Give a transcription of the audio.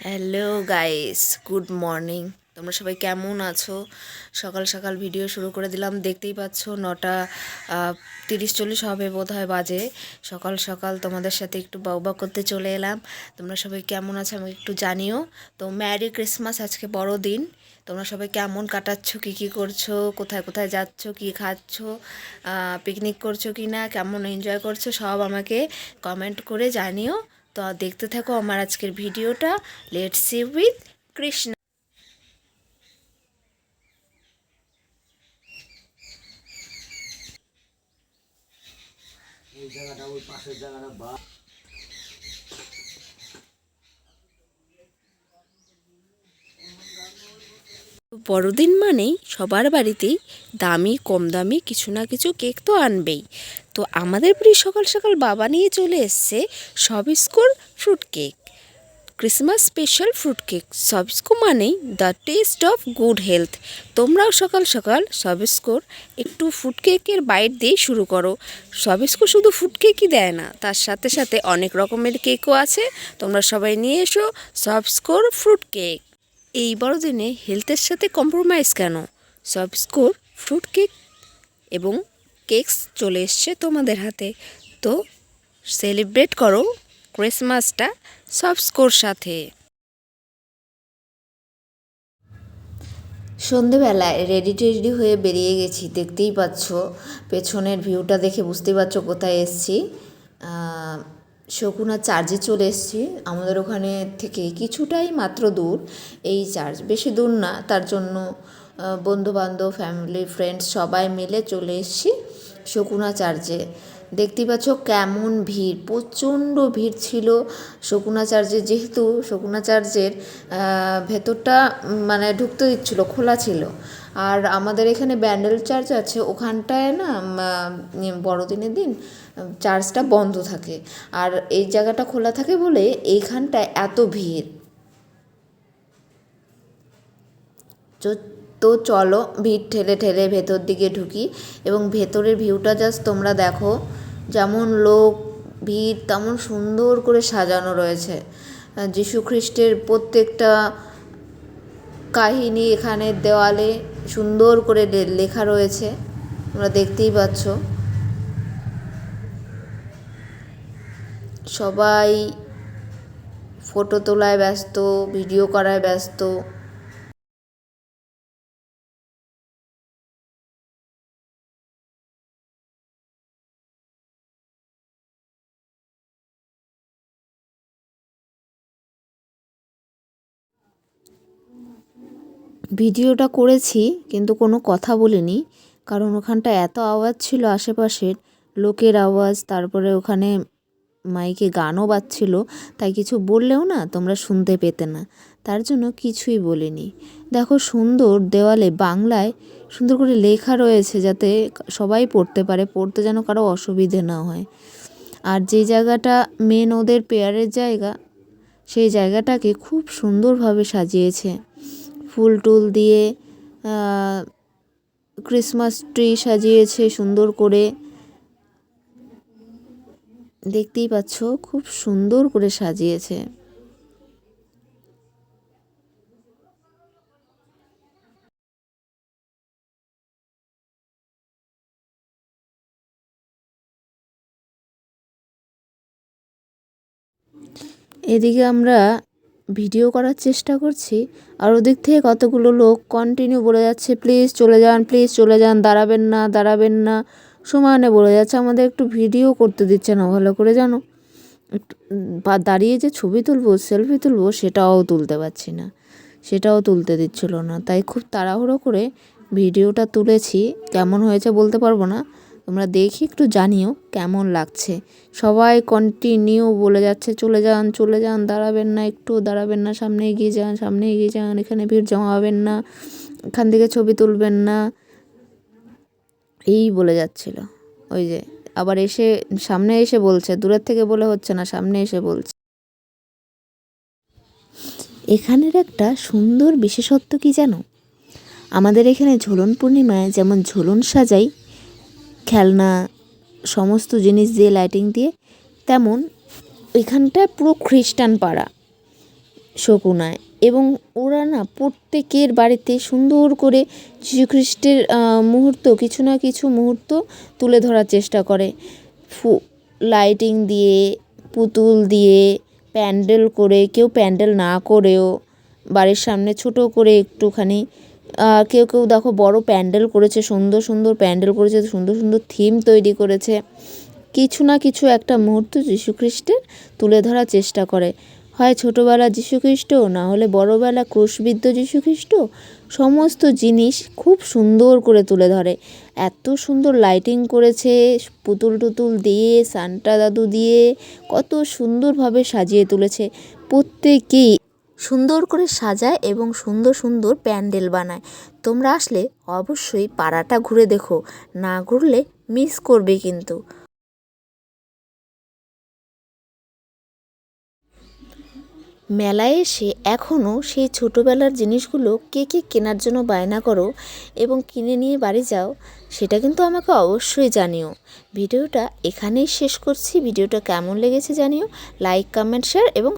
Hello guys, good morning. তোমরা সবাই কেমন আছো? সকাল সকাল ভিডিও শুরু করে দিলাম। দেখতেই পাচ্ছ 9টা 30-40 হবে বোধহয় বাজে। সকাল সকাল তোমাদের সাথে একটু বকবক করতে চলে এলাম। তোমরা সবাই কেমন আছো আমাকে একটু জানিও। তো ম্যারি ক্রিসমাস, আজকে বড় দিন। তোমরা সবাই কেমন কাটাচ্ছ, কী করছো, কোথায় কোথায় যাচ্ছ, কী খাচ্ছ, পিকনিক করছো কি না, কেমন এনজয় করছো, সব আমাকে কমেন্ট করে জানিও। তো দেখতে থাকো আমার আজকের ভিডিওটা। Let's see with Krishna. বড়দিন মানেই সবার বাড়িতেই দামি কম দামি কিছু না কিছু কেক তো আনবেই। তো আমাদের বাড়ি সকাল সকাল বাবা নিয়ে চলে এসছে সবিস্কুর fruit cake, Christmas special fruit cake. সবিস্কু মানেই the taste of good health. তোমরাও সকাল সকাল সবিস্কুর একটু ফ্রুট কেকের বাইট দিয়ে শুরু করো। সবিস্কু শুধু ফ্রুট কেকই দেয় না, তার সাথে সাথে অনেক রকমের কেকও আছে। তোমরা সবাই নিয়ে এসো সবিস্কুর ফ্রুট কেক। এই বড়দিনে হেলথের সাথে কম্প্রোমাইজ কেন? সবিস্কুর ফ্রুট কেক এবং কেকস চলে এসছে তোমাদের হাতে। তো সেলিব্রেট করো ক্রিসমাসটা সবিস্কুর সাথে। সন্ধেবেলায় রেডি হয়ে বেরিয়ে গেছি, দেখতেই পাচ্ছ পেছনের ভিউটা দেখে বুঝতেই পারছো কোথায় এসছি। শকুনা চার্জে চলে এসেছি। আমাদের ওখানে থেকে কিছুটাই মাত্র দূর এই চার্জ, বেশি দূর না। তার জন্য বন্ধুবান্ধব, ফ্যামিলি, ফ্রেন্ডস সবাই মিলে চলে এসেছি শকুনা চার্জে। দেখতেই পাচ্ছ কেমন ভিড়, প্রচণ্ড ভিড় ছিল শকুনা চার্জে। যেহেতু শকুনা চার্জের ভেতরটা মানে ঢুকতে দিচ্ছিল, খোলা ছিল। আর আমাদের এখানে ব্যান্ডেল চার্চ আছে, ওখানটায় না বড়দিনের দিন চার্চটা বন্ধ থাকে, আর এই জায়গাটা খোলা থাকে বলে এইখানটায় এত ভিড়। তো চলো ভিড় ঠেলে ঠেলে ভেতর দিকে ঢুকি এবং ভেতরের ভিউটা জাস্ট তোমরা দেখো। যেমন লোক ভিড় তেমন সুন্দর করে সাজানো রয়েছে। যীশু খ্রিস্টের প্রত্যেকটা কাহিনী এখানে দেওয়ালে সুন্দর করে লেখা রয়েছে, তোমরা দেখতেই পাচ্ছ। সবাই ফটো তোলায় ব্যস্ত, ভিডিও করায় ব্যস্ত। ভিডিওটা করেছি কিন্তু কোনো কথা বলিনি, কারণ ওখানটা এত আওয়াজ ছিল আশেপাশের লোকের আওয়াজ, তারপরে ওখানে মাইকে গানও বাজছিল, তাই কিছু বললেও না তোমরা শুনতে পেতে না, তার জন্য কিছুই বলিনি। দেখো সুন্দর দেওয়ালে বাংলায় সুন্দর করে লেখা রয়েছে, যাতে সবাই পড়তে পারে, পড়তে যেন কারো অসুবিধে না হয়। আর যে জায়গাটা মেন ওদের প্রেয়ারের জায়গা, সেই জায়গাটাকে খুব সুন্দরভাবে সাজিয়েছে ফুল টুল দিয়ে। ক্রিসমাস ট্রি সাজিয়েছে সুন্দর করে, দেখতেই পাচ্ছ খুব সুন্দর করে সাজিয়েছে। এদিকে আমরা ভিডিও করার চেষ্টা করছি, আর ওদিক থেকে কতগুলো লোক কন্টিনিউ বলে যাচ্ছে প্লিজ চলে যান, প্লিজ চলে যান, দাঁড়াবেন না, দাঁড়াবেন না, সমানে বলে যাচ্ছে। আমাদের একটু ভিডিও করতে দিচ্ছে না ভালো করে, জানো। একটু দাঁড়িয়ে যে ছবি তুলবো, সেলফি তুলবো, সেটাও তুলতে পারছি না, সেটাও তুলতে দিচ্ছিল না। তাই খুব তাড়াহুড়ো করে ভিডিওটা তুলেছি। কেমন হয়েছে বলতে পারবো না, তোমরা দেখি একটু জানিও কেমন লাগছে। সবাই কন্টিনিউ বলে যাচ্ছে চলে যান, চলে যান, দাঁড়াবেন না, একটু দাঁড়াবেন না, সামনে এগিয়ে যান, সামনে এগিয়ে যান, এখানে ভিড় জমাবেন না, এখান থেকে ছবি তুলবেন না, এই বলে যাচ্ছিল। ওই যে আবার এসে সামনে এসে বলছে, দূরের থেকে বলে হচ্ছে না, সামনে এসে বলছে। এখানের একটা সুন্দর বিশেষত্ব কি জানো? আমাদের এখানে ঝুলন পূর্ণিমায় যেমন ঝুলন সাজাই খেলনা সমস্ত জিনিস দিয়ে, লাইটিং দিয়ে, তেমন এখানটায় পুরো খ্রিস্টান পাড়া। শকুনায়। এবং ওরা না প্রত্যেকের বাড়িতে সুন্দর করে যীশুখ্রিস্টের মুহূর্ত, কিছু না কিছু মুহূর্ত তুলে ধরার চেষ্টা করে। লাইটিং দিয়ে, পুতুল দিয়ে, প্যান্ডেল করে, কেউ প্যান্ডেল না করেও বাড়ির সামনে ছোট করে একটুখানি, কেউ কেউ দেখো বড় প্যান্ডেল করেছে, সুন্দর সুন্দর প্যান্ডেল করেছে, সুন্দর সুন্দর থিম তৈরি করেছে। কিছু না কিছু একটা মুহূর্ত যীশুখ্রিস্টের তুলে ধরার চেষ্টা করে। হয় ছোটোবেলা যীশুখ্রিস্ট, না হলে বড়োবেলা ক্রুশবিদ্ধ যীশুখ্রিস্ট, সমস্ত জিনিস খুব সুন্দর করে তুলে ধরে। এত সুন্দর লাইটিং করেছে, পুতুল টুতুল দিয়ে, সান্টা দাদু দিয়ে কত সুন্দরভাবে সাজিয়ে তুলেছে। প্রত্যেকেই সুন্দর করে সাজায় এবং সুন্দর সুন্দর প্যান্ডেল বানায়। তোমরা আসলে অবশ্যই পাড়াটা ঘুরে দেখো, না ঘুরলে মিস করবে কিন্তু। মেলায় এসে এখনও সেই ছোটোবেলার জিনিসগুলো কে কে কেনার জন্য বায়না করো এবং কিনে নিয়ে বাড়ি যাও, সেটা কিন্তু আমাকে অবশ্যই জানিও। ভিডিওটা এখানেই শেষ করছি। ভিডিওটা কেমন লেগেছে জানিও। লাইক, কমেন্ট, শেয়ার এবং